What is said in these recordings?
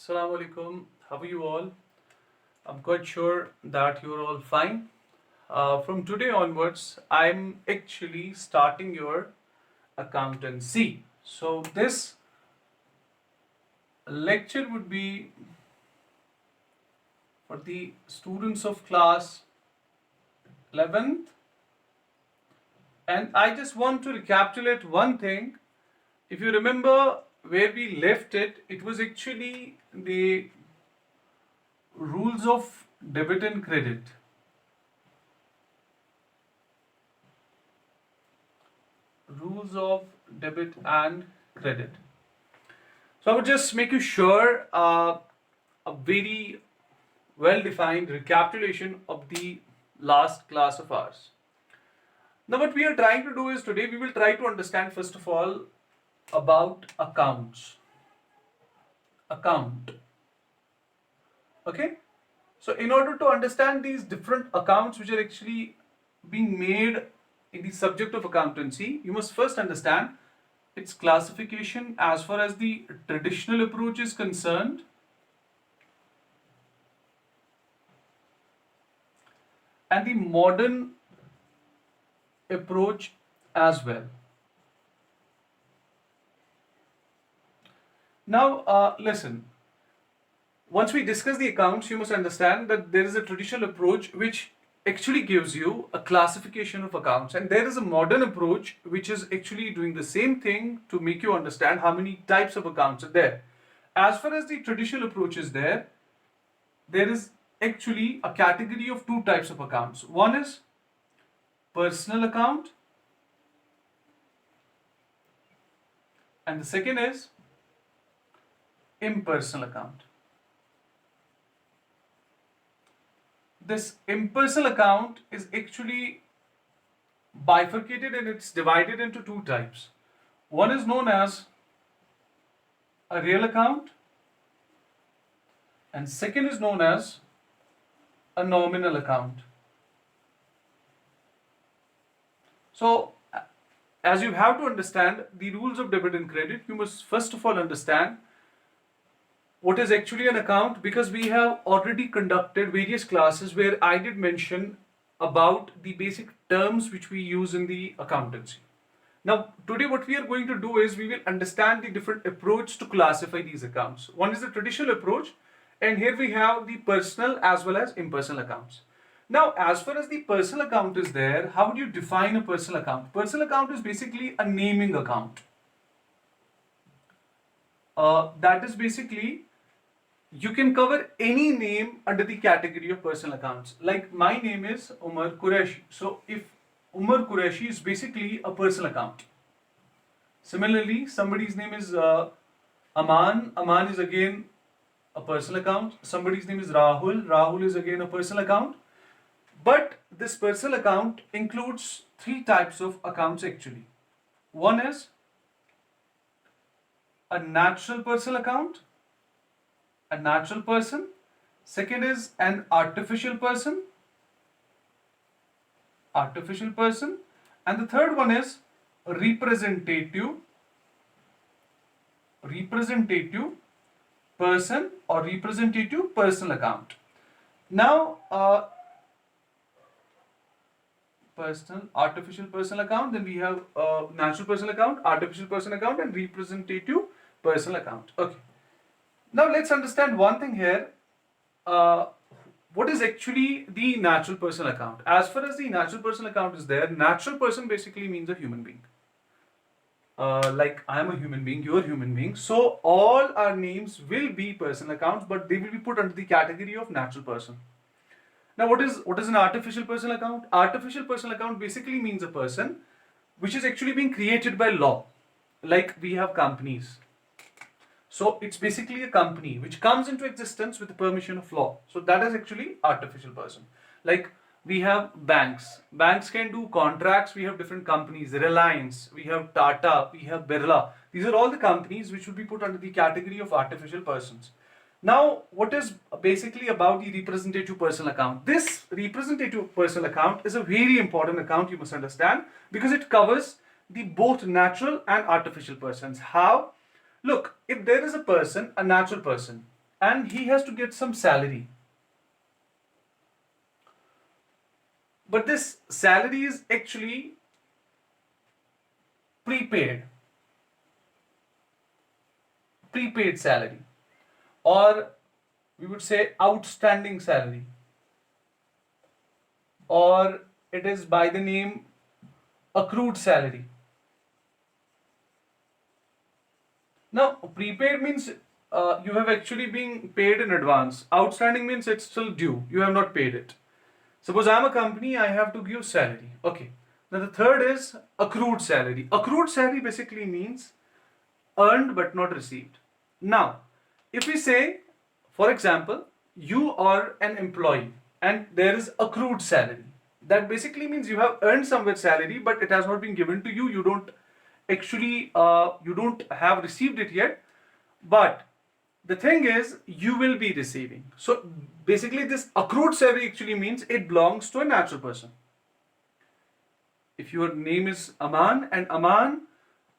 Assalamu alaikum. How are you all? I'm quite sure that you're all fine. From today onwards, I'm actually starting your accountancy. So, this lecture would be for the students of class 11th, and I just want to recapitulate one thing. If you remember where we left it, it was actually the rules of debit and credit. Rules of debit and credit. So I would just make you sure a very well defined recapitulation of the last class of ours. Now, what we are trying to do is today we will try to understand first of all about accounts. Account. Okay. So, in order to understand these different accounts which are actually being made in the subject of accountancy, you must first understand its classification as far as the traditional approach is concerned, and the modern approach as well. Now, listen. Once we discuss the accounts, you must understand that there is a traditional approach which actually gives you a classification of accounts, and there is a modern approach which is actually doing the same thing to make you understand how many types of accounts are there. As far as the traditional approach is there is actually a category of two types of accounts. One is personal account, and the second is impersonal account. This impersonal account is actually bifurcated and it's divided into two types. One is known as a real account, and second is known as a nominal account. So, as you have to understand the rules of debit and credit, you must first of all understand what is actually an account, because we have already conducted various classes where I did mention about the basic terms which we use in the accountancy. Now, today what we are going to do is we will understand the different approach to classify these accounts. One is the traditional approach, and here we have the personal as well as impersonal accounts. Now, as far as the personal account is there, how would you define a personal account? Personal account is basically a naming account. That is basically, you can cover any name under the category of personal accounts. Like my name is Umar Qureshi. So if Umar Qureshi is basically a personal account. Similarly, somebody's name is Aman. Aman is again a personal account. Somebody's name is Rahul. Rahul is again a personal account. But this personal account includes three types of accounts actually. One is a natural personal account, a natural person. Second is an artificial person, and the third one is a representative person or representative personal account. Now, artificial personal account, then we have natural personal account, artificial personal account, and representative personal account. Okay. Now let's understand one thing here. What is actually the natural personal account? As far as the natural personal account is there, natural person basically means a human being. Like I am a human being, you are a human being. So all our names will be personal accounts, but they will be put under the category of natural person. Now what is an artificial personal account? Artificial personal account basically means a person which is actually being created by law. Like we have companies. So it's basically a company which comes into existence with the permission of law. So that is actually artificial person. Like we have banks. Banks can do contracts. We have different companies. Reliance, we have Tata, we have Birla. These are all the companies which would be put under the category of artificial persons. Now, what is basically about the representative personal account? This representative personal account is a very important account, you must understand, because it covers the both natural and artificial persons. How? Look, if there is a person, a natural person, and he has to get some salary. But this salary is actually prepaid, prepaid salary, or we would say outstanding salary, or it is by the name accrued salary. Now, prepaid means you have actually been paid in advance. Outstanding means it's still due. You have not paid it. Suppose I'm a company, I have to give salary. Okay. Now the third is accrued salary. Accrued salary basically means earned but not received. Now, if we say, for example, you are an employee and there is accrued salary. That basically means you have earned somewhere salary, but it has not been given to you. You don't actually, you don't have received it yet. But the thing is, you will be receiving. So basically, this accrued salary actually means it belongs to a natural person. If your name is Aman and Aman,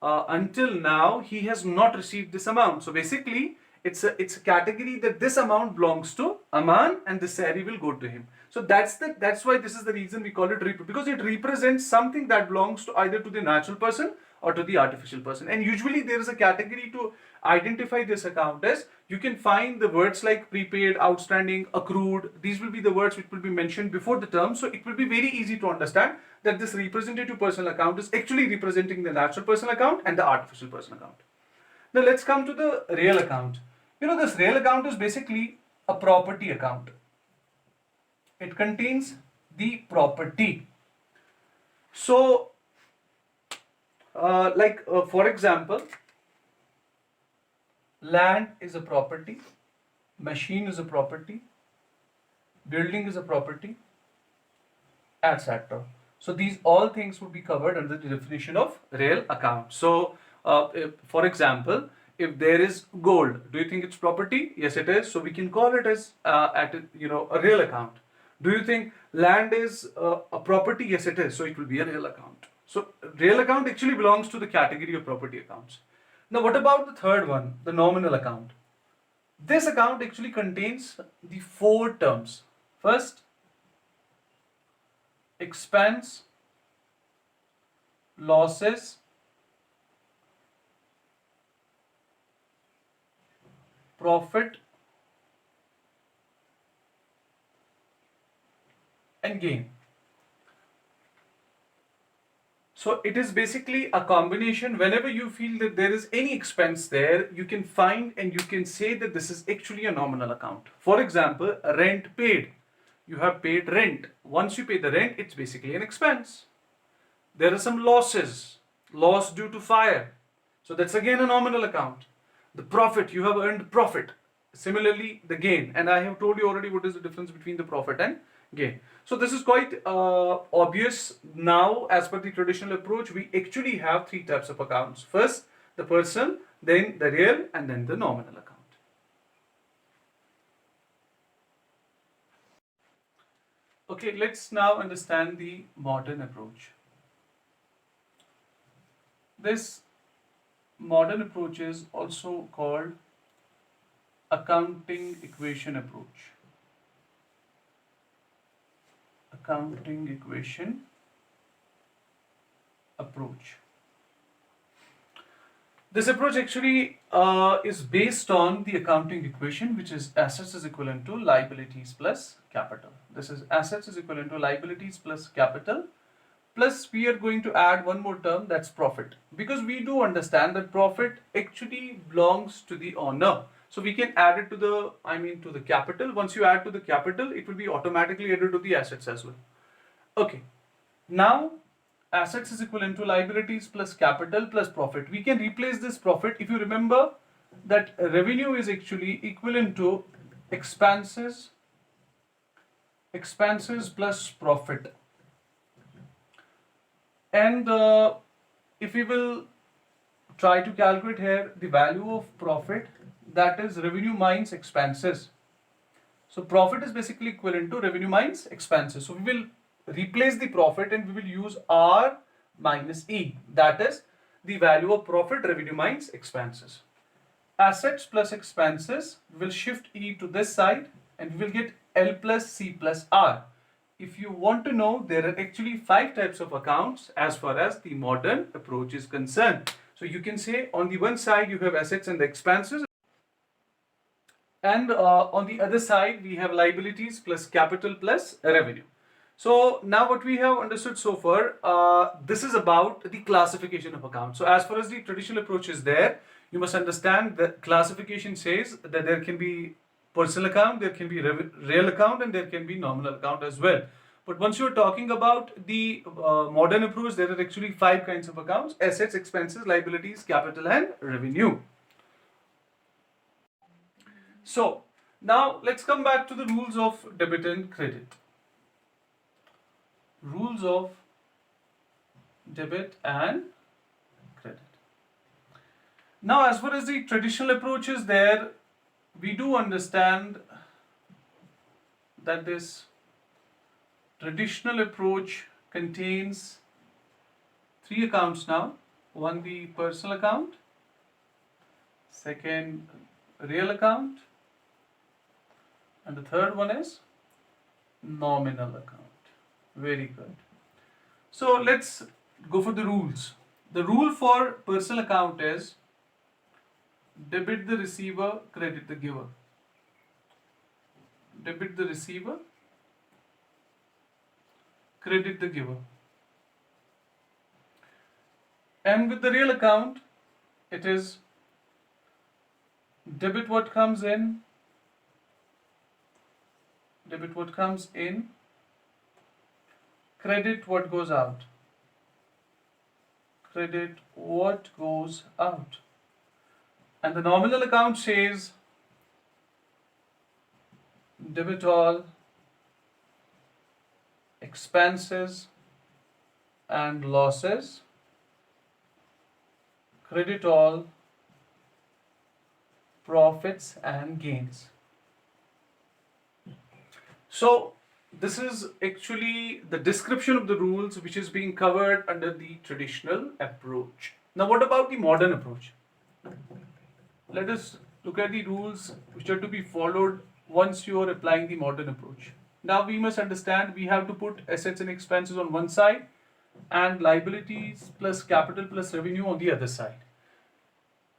until now he has not received this amount. So basically, it's a category that this amount belongs to Aman and this salary will go to him. So that's why this is the reason we call it because it represents something that belongs to either to the natural person or to the artificial person. And usually there is a category to identify this account as. You can find the words like prepaid, outstanding, accrued. These will be the words which will be mentioned before the term. So it will be very easy to understand that this representative personal account is actually representing the natural personal account and the artificial personal account. Now let's come to the real account. This real account is basically a property account. It contains the property. So, for example, land is a property, machine is a property, building is a property, etc. So these all things would be covered under the definition of real account. So, for example, if there is gold, do you think it's property? Yes, it is. So we can call it as a real account. Do you think land is a property? Yes, it is. So it will be a real account. So real account actually belongs to the category of property accounts. Now, what about the third one, the nominal account? This account actually contains the four terms. First, expense, losses, profit, and gain. So it is basically a combination. Whenever you feel that there is any expense there, you can find and you can say that this is actually a nominal account. For example, rent paid. You have paid rent. Once you pay the rent, it's basically an expense. There are some losses. Loss due to fire. So that's again a nominal account. The profit, you have earned profit. Similarly, the gain. And I have told you already what is the difference between the profit and gain. So this is quite obvious now. As per the traditional approach, we actually have three types of accounts. First, the personal, then the real, and then the nominal account. Okay, let's now understand the modern approach. This modern approach is also called accounting equation approach. Accounting equation approach. This approach actually is based on the accounting equation, which is assets is equivalent to liabilities plus capital. This is assets is equivalent to liabilities plus capital. Plus we are going to add one more term, that's profit. Because we do understand that profit actually belongs to the owner. So we can add it to the capital. Once you add to the capital, it will be automatically added to the assets as well. Okay. Now, assets is equivalent to liabilities plus capital plus profit. We can replace this profit. If you remember that revenue is actually equivalent to expenses plus profit. And if we will try to calculate here the value of profit, that is revenue minus expenses. So profit is basically equivalent to revenue minus expenses. So we will replace the profit and we will use R minus E. That is the value of profit, revenue minus expenses. assets plus expenses, we will shift E to this side and we will get L plus C plus R. If you want to know, there are actually 5 types of accounts as far as the modern approach is concerned. So you can say on the one side you have assets and the expenses, and on the other side we have liabilities plus capital plus revenue. So now what we have understood so far, this is about the classification of accounts. So as far as the traditional approach is there, you must understand that classification says that there can be personal account, there can be real account, and there can be nominal account as well. But once you're talking about the modern approach, there are actually 5 kinds of accounts: assets, expenses, liabilities, capital, and revenue. So now let's come back to the rules of debit and credit. Rules of debit and credit. Now, as far as the traditional approach is there, we do understand that this traditional approach contains 3 accounts now. One, the personal account; second, real account; and the third one is nominal account. Very good. So let's go for the rules. The rule for personal account is debit the receiver, credit the giver. Debit the receiver, credit the giver. And with the real account, it is debit what comes in, credit what goes out. Credit what goes out. And the nominal account says debit all expenses and losses, credit all profits and gains. So this is actually the description of the rules which is being covered under the traditional approach. Now what about the modern approach? Let us look at the rules which are to be followed once you are applying the modern approach. Now we must understand we have to put assets and expenses on one side and liabilities plus capital plus revenue on the other side.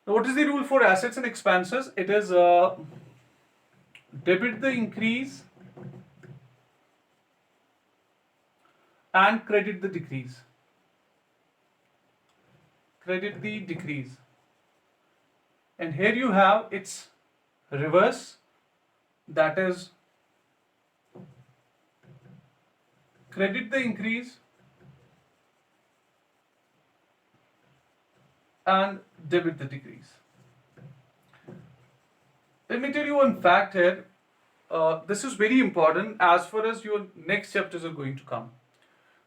Now what is the rule for assets and expenses? It is debit the increase and credit the decrease. Credit the decrease. And here you have its reverse, that is credit the increase and debit the decrease. Let me tell you one fact here. This is very important as far as your next chapters are going to come.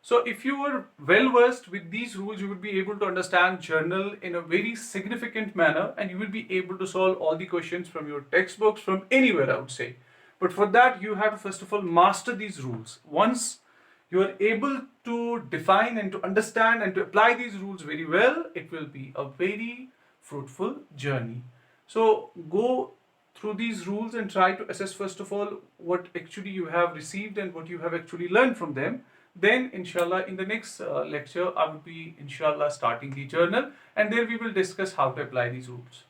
So if you were well versed with these rules, you would be able to understand journal in a very significant manner, and you will be able to solve all the questions from your textbooks, from anywhere, I would say. But for that, you have to first of all master these rules. Once you are able to define and to understand and to apply these rules very well, it will be a very fruitful journey. So go through these rules and try to assess first of all what actually you have received and what you have actually learned from them. Then inshallah in the next lecture I will be inshallah starting the journal, and there we will discuss how to apply these rules.